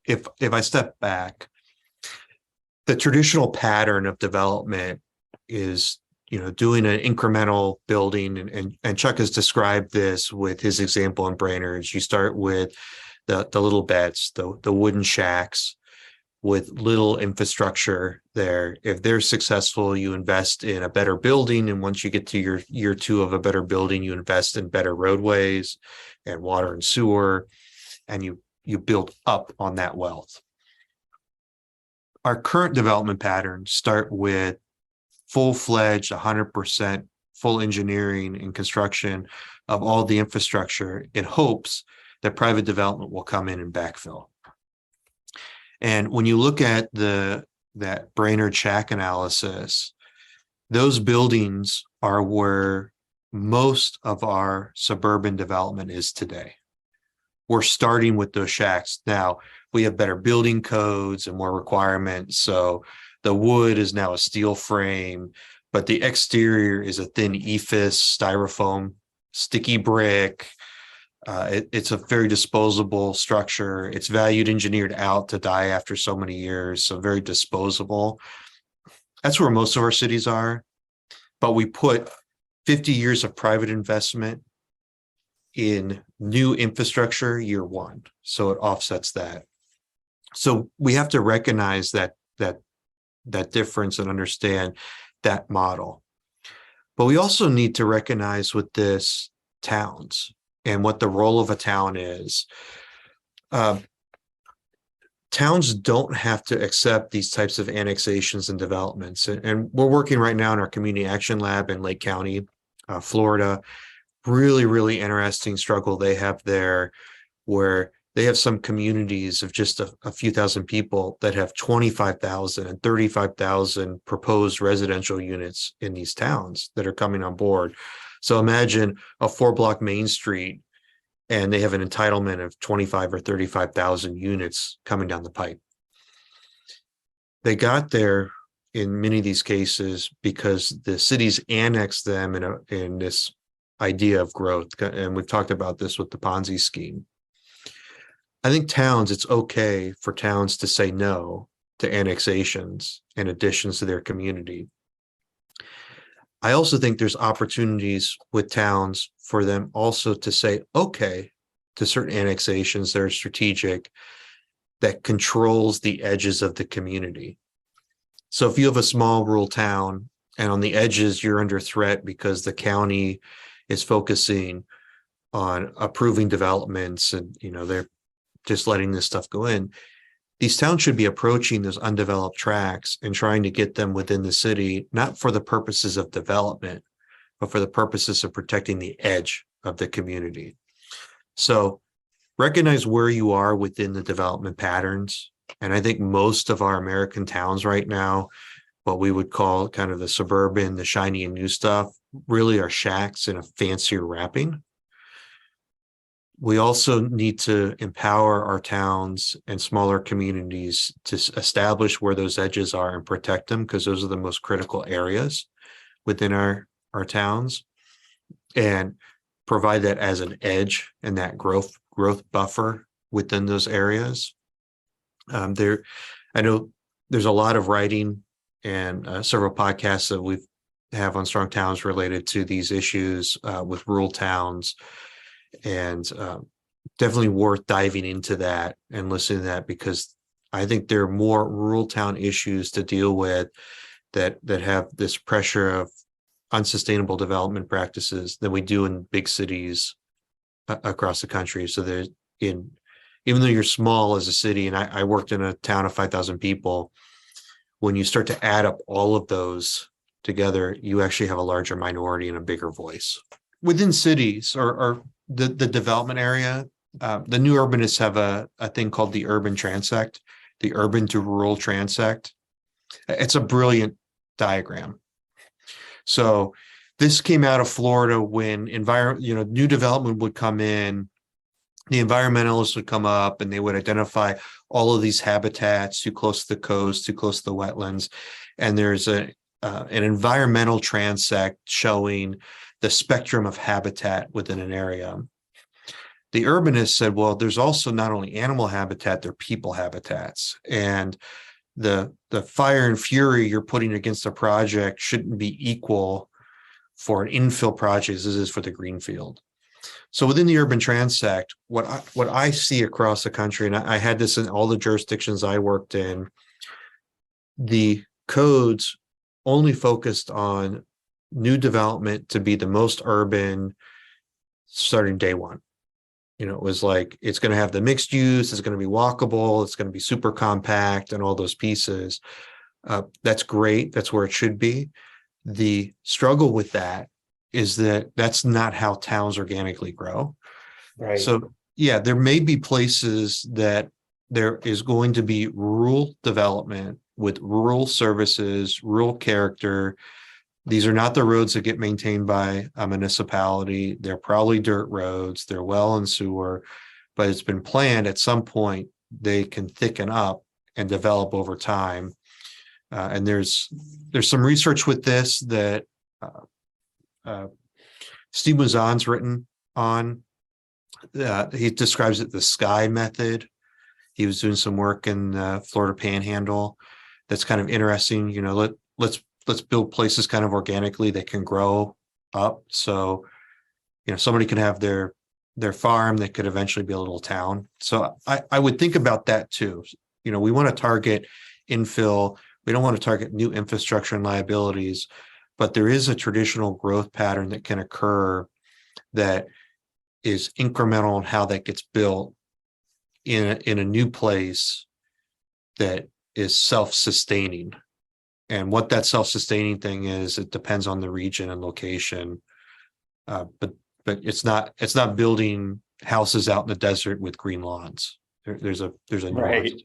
if I step back, the traditional pattern of development is, doing an incremental building, and Chuck has described this with his example in Brainerd. You start with the little beds, the wooden shacks with little infrastructure there. If they're successful, you invest in a better building, and once you get to your year two of a better building, you invest in better roadways and water and sewer, and you build up on that wealth. Our current development patterns start with full-fledged 100% full engineering and construction of all the infrastructure in hopes that private development will come in and backfill. And when you look at that Brainerd Shack analysis, those buildings are where most of our suburban development is today. We're starting with those shacks. Now, we have better building codes and more requirements. So the wood is now a steel frame, but the exterior is a thin EFIS, styrofoam, sticky brick. It's a very disposable structure. It's valued engineered out to die after so many years, so very disposable. That's where most of our cities are. But we put 50 years of private investment in new infrastructure year one, so it offsets that. So we have to recognize that difference and understand that model. But we also need to recognize with this towns and what the role of a town is. Towns don't have to accept these types of annexations and developments. And we're working right now in our community action lab in Lake County, Florida. Really, really interesting struggle they have there, where they have some communities of just a few thousand people that have 25,000 and 35,000 proposed residential units in these towns that are coming on board. So imagine a 4-block Main Street, and they have an entitlement of 25 or 35,000 units coming down the pipe. They got there in many of these cases because the cities annexed them in this idea of growth. And we've talked about this with the Ponzi scheme. I think it's okay for towns to say no to annexations and additions to their community. I also think there's opportunities with towns for them also to say okay to certain annexations that are strategic, that controls the edges of the community. So if you have a small rural town and on the edges you're under threat because the county is focusing on approving developments and they're just letting this stuff go in, these towns should be approaching those undeveloped tracts and trying to get them within the city, not for the purposes of development, but for the purposes of protecting the edge of the community. So recognize where you are within the development patterns. And I think most of our American towns right now, what we would call kind of the suburban, the shiny and new stuff, really are shacks in a fancier wrapping. We also need to empower our towns and smaller communities to establish where those edges are and protect them, because those are the most critical areas within our towns, and provide that as an edge and that growth buffer within those areas. I know there's a lot of writing and several podcasts that we have on Strong Towns related to these issues with rural towns. And definitely worth diving into that and listening to that, because I think there are more rural town issues to deal with that have this pressure of unsustainable development practices than we do in big cities across the country. So even though you're small as a city, and I worked in a town of 5,000 people, when you start to add up all of those together, you actually have a larger minority and a bigger voice. Within cities or the development area, the new urbanists have a thing called the urban transect, the urban to rural transect. It's a brilliant diagram. So this came out of Florida when new development would come in, the environmentalists would come up and they would identify all of these habitats too close to the coast, too close to the wetlands. And there's an environmental transect showing the spectrum of habitat within an area. The urbanists said, well, there's also not only animal habitat, there are people habitats. And the fire and fury you're putting against a project shouldn't be equal for an infill project as it is for the greenfield. So within the urban transect, what I see across the country, and I had this in all the jurisdictions I worked in, the codes only focused on new development to be the most urban starting day one. You know, it was like, it's going to have the mixed use, it's going to be walkable, it's going to be super compact and all those pieces. That's great. That's where it should be. The struggle with that is that that's not how towns organically grow. Right. So yeah, there may be places that there is going to be rural development with rural services, rural character. These are not the roads that get maintained by a municipality. They're probably dirt roads. They're well and sewer, but it's been planned at some point they can thicken up and develop over time. And there's some research with this that Steve Mouzon's written on. He describes it the sky method. He was doing some work in the Florida Panhandle. That's kind of interesting. You know, let's build places kind of organically that can grow up. So, you know, somebody can have their farm that could eventually be a little town. So I would think about that too. You know, we want to target infill. We don't want to target new infrastructure and liabilities, but there is a traditional growth pattern that can occur that is incremental in how that gets built in a new place that is self-sustaining. And what that self-sustaining thing is, it depends on the region and location. But it's not building houses out in the desert with green lawns. There's a Right. nuance.